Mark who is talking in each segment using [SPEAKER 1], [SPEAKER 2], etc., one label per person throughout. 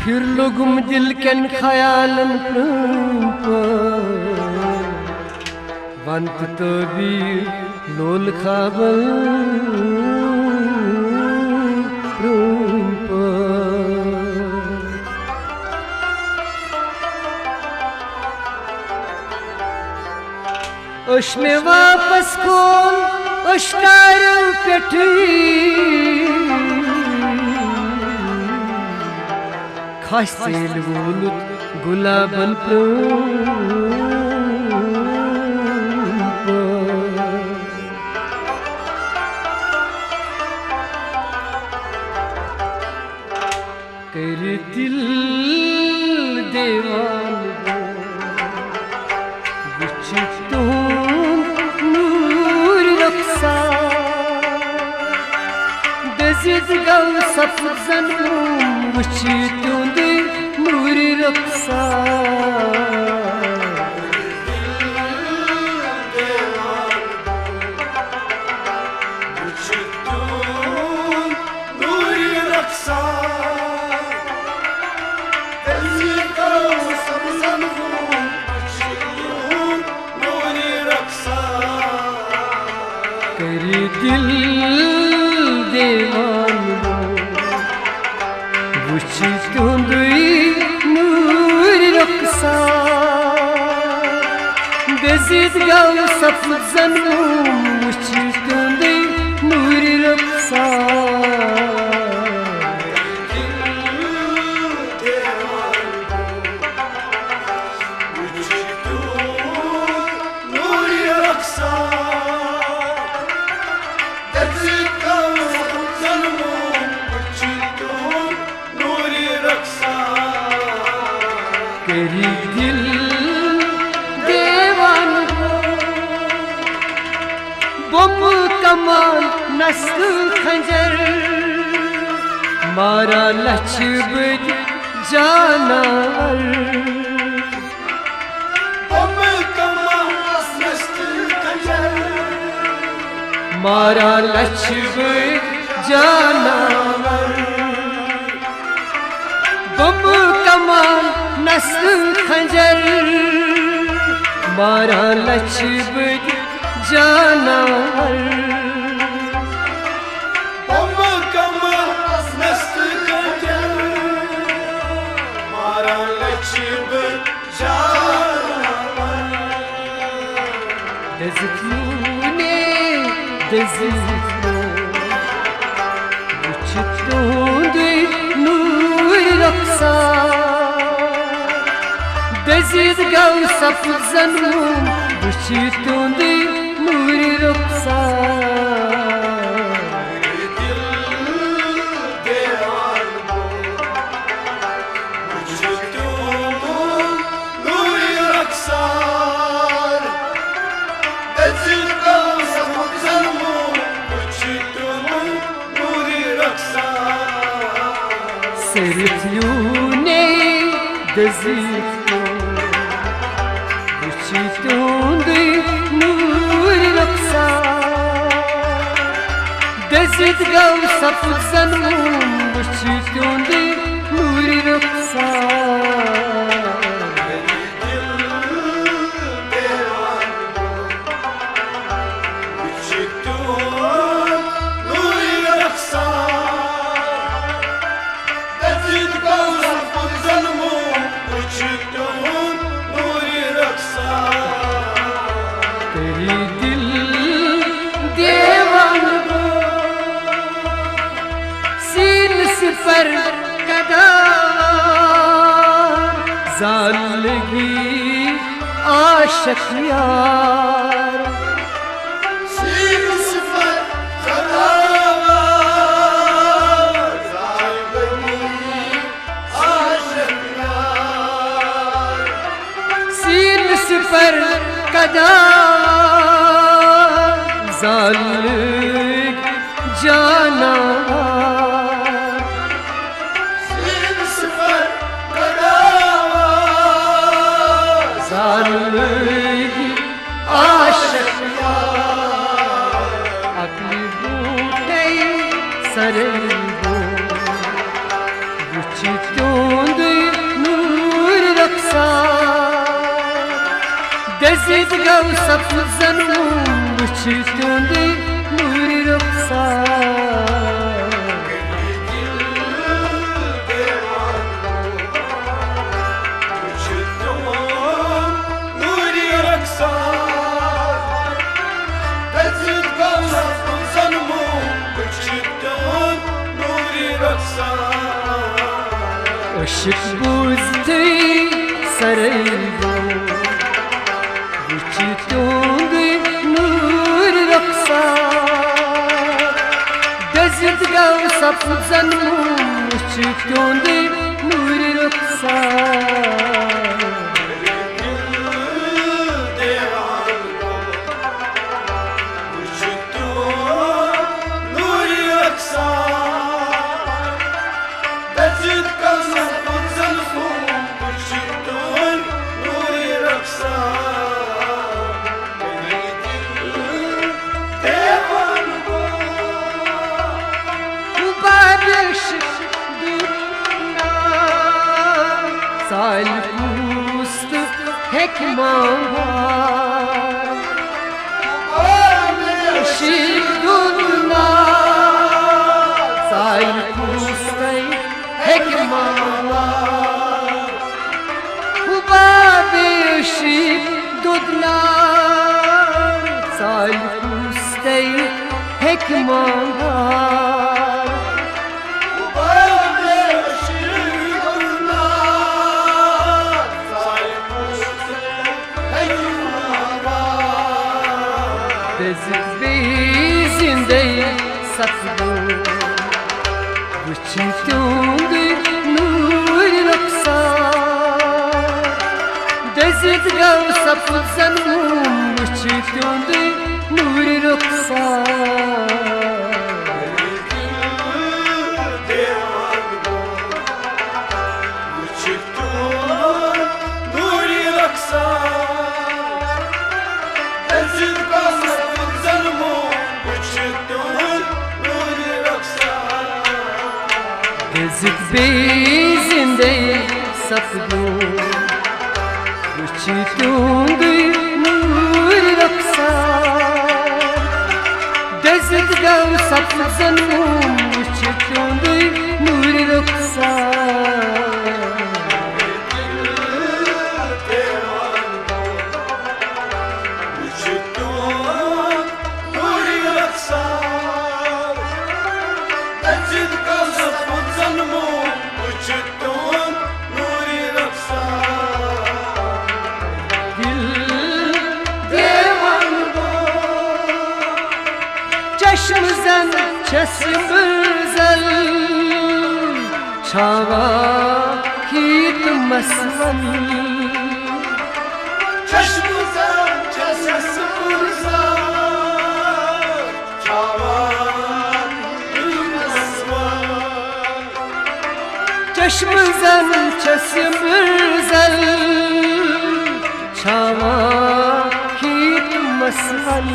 [SPEAKER 1] फिर लोगुम दिल कन ख्यालन वंत तो भी लोल खाबल उश में वापस खोल उश्कार पेठी खासेल वोलुत गुलाबन कर दिल देवान नूर रक्षा दजिद गल सफजन वुचितुंद नूर रक्षा दिल देवान वुचितुंद नूर रक्षा दजिद गल सफजन वुचितुंद नूर रक्षा तेरी दिल देवान बम कमान नस्ल खंजर मारा लचबद जानवर
[SPEAKER 2] बम कमान नस्ल खंजर
[SPEAKER 1] मारा लचबद जानवर बम कमान नस्ल खंजर मारा लचबद जानवर
[SPEAKER 2] बम कमान नस्ल खंजर मारा लचबद जानवर
[SPEAKER 1] दज़ितूने दज़ितो वुचितुंद नूर रक्षा दजिद गल सफजन वुचितुंद नूर रक्षा
[SPEAKER 2] दिल देवान वुचितुंद नूर रक्षा दजिद गल सफजन वुचितुंद नूर रक्षा
[SPEAKER 1] सरफ्यूने दजितो वुचितुंद नूर रक्षा दजिद गल सफजन वुचितुंद नूर रक्षा तेरी दिल देवान सीन सिपर कदार जान लगी आशिक यार
[SPEAKER 2] सीन सिपर कदार जान लगी आशिक यार
[SPEAKER 1] सीन सिपर कदा जालिक जाना
[SPEAKER 2] सीन सिपर कदा
[SPEAKER 1] जालिक आशिक अकली बूटे सरल बो वुचितुंद gav sapzanım uçtuğunda nuri roksan Işık buzdu saraydı Uçtuğunda nuri roksan Dezid gav sapzanım uçtuğunda nuri roksan Salpust hekman var Şidunna Salpust hekman var Hubabi şidunna Salpust hekman var Dezid bezinde sapdı Uçtuğunda nuri roksan Dezid gav sapzanım Uçtuğunda nuri roksan Dezid bezinde sapdı Uçtuğunda nuri roksan Dezid gav sapzanım Uçtuğunda nuri roksan Çeşmizden kesim güzel Çava gitmezsen
[SPEAKER 2] Çeşmizden kesim güzel Çava gitmezsen
[SPEAKER 1] Çeşmizden kesim güzel Çava gitmezsen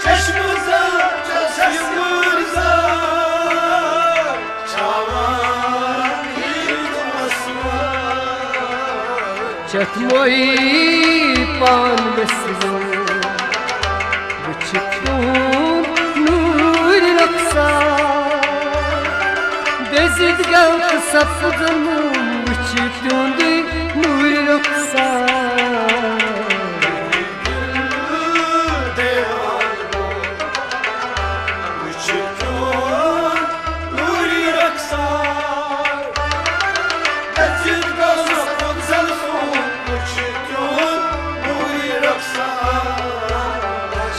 [SPEAKER 2] Çeşmizden kesim güzel Çava gitmezsen
[SPEAKER 1] Çatmoy pan besizon Uçtuğun nuri roksan Dezid gav sapzanım Uçtuğunda nuri roksan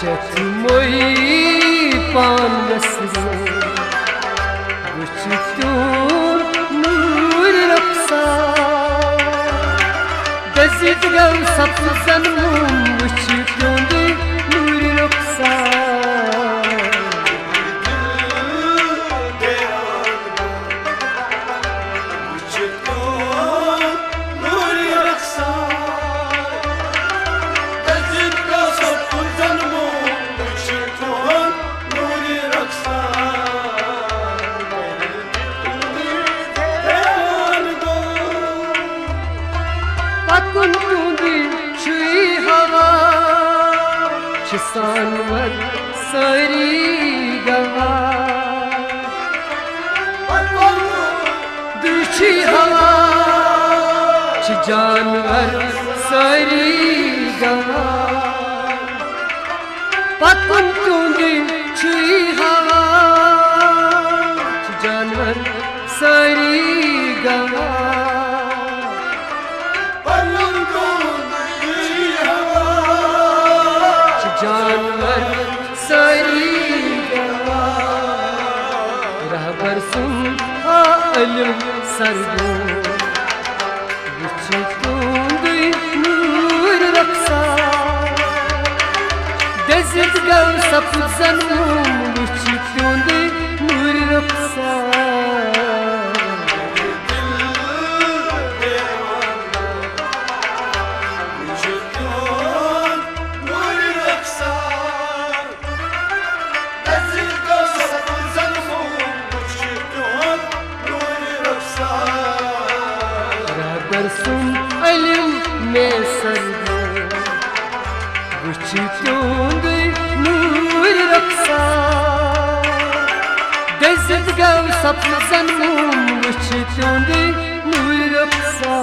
[SPEAKER 1] Çatmoy pan besizon Uçtuğun nuri roksan Dezid gav sapzanım Uçtuğunda nuri roksan Bakun tundi çüy Sanvar sari gava Duchi hava Janvar sari gava Patun tundi chui hava Janvar sari gava जानवर सारी रहबर सुन आलम सरदो विच तुंदी नूर रक्षा दजित गौ सफजन विच तुंदी नूर रक्षा सुन अलम में सरदो विच तुंदी नूर रक्षा दजित गौ सफजन विच तुंदी नूर रक्षा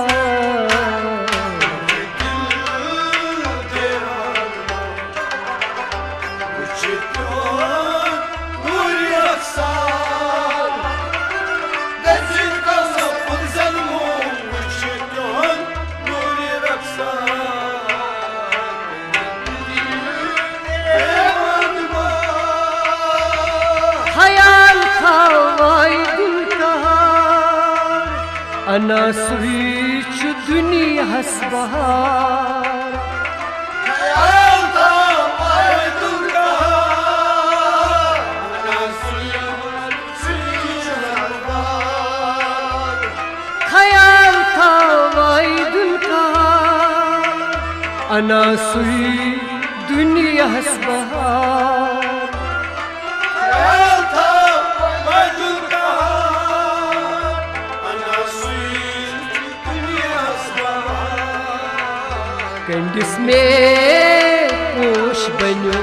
[SPEAKER 1] अना सुईच दुनिया हसबहार
[SPEAKER 2] ख्याल था पाए दुर्गहार अना सुईच हसबहार
[SPEAKER 1] ख्याल था वाई दुल्कार अना सुई दुनिया हसबहार कंडिस में पोश बनो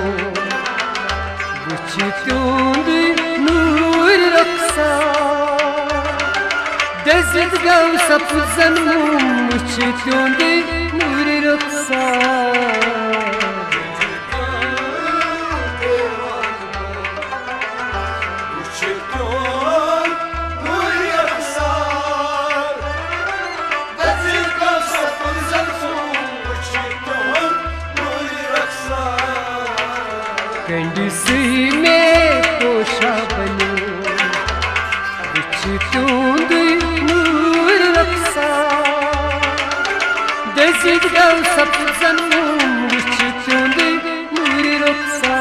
[SPEAKER 1] विच तुंदी नूर रक्षा दजित गौ सफजन विच तुंदी नूर रक्षा कंडिसी में पोशा बनो विच तुंदी नूर रक्षा दजित गौ सफजन विच तुंदी नूर रक्षा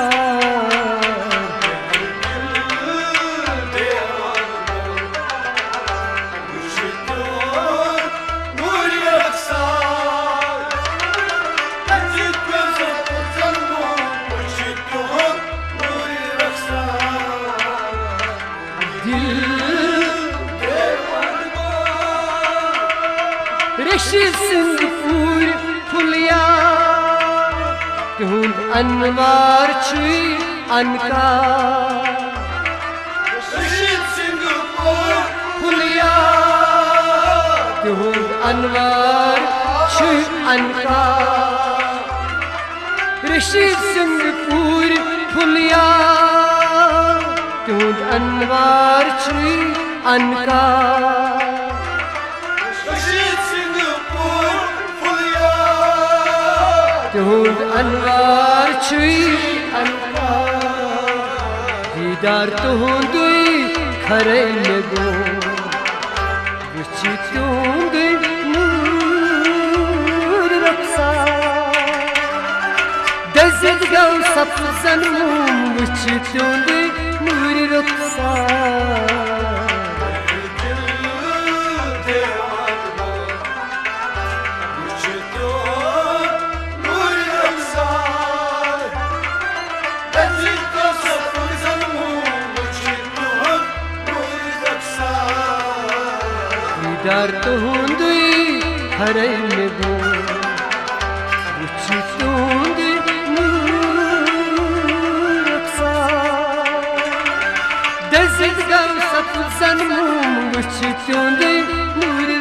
[SPEAKER 1] ऋषि सिंदूर फुलिया तुंद अनवार छुई अनका
[SPEAKER 2] ऋषि सिंदूर
[SPEAKER 1] फुलिया तुंद अनवार छुई अनका ऋषि सिंदूर फुलिया तुंद अनवार छुई अनका तुंद अनवार छुई अनका दीदार तुंदी खरे लगो विच तुंदी नूर रक्षा दजित गौ सफजन विच तुंदी नूर रक्षा दीदार तुंदी खरे लगो विच तुंदी नूर सपजन वुछ त्योंदे नूर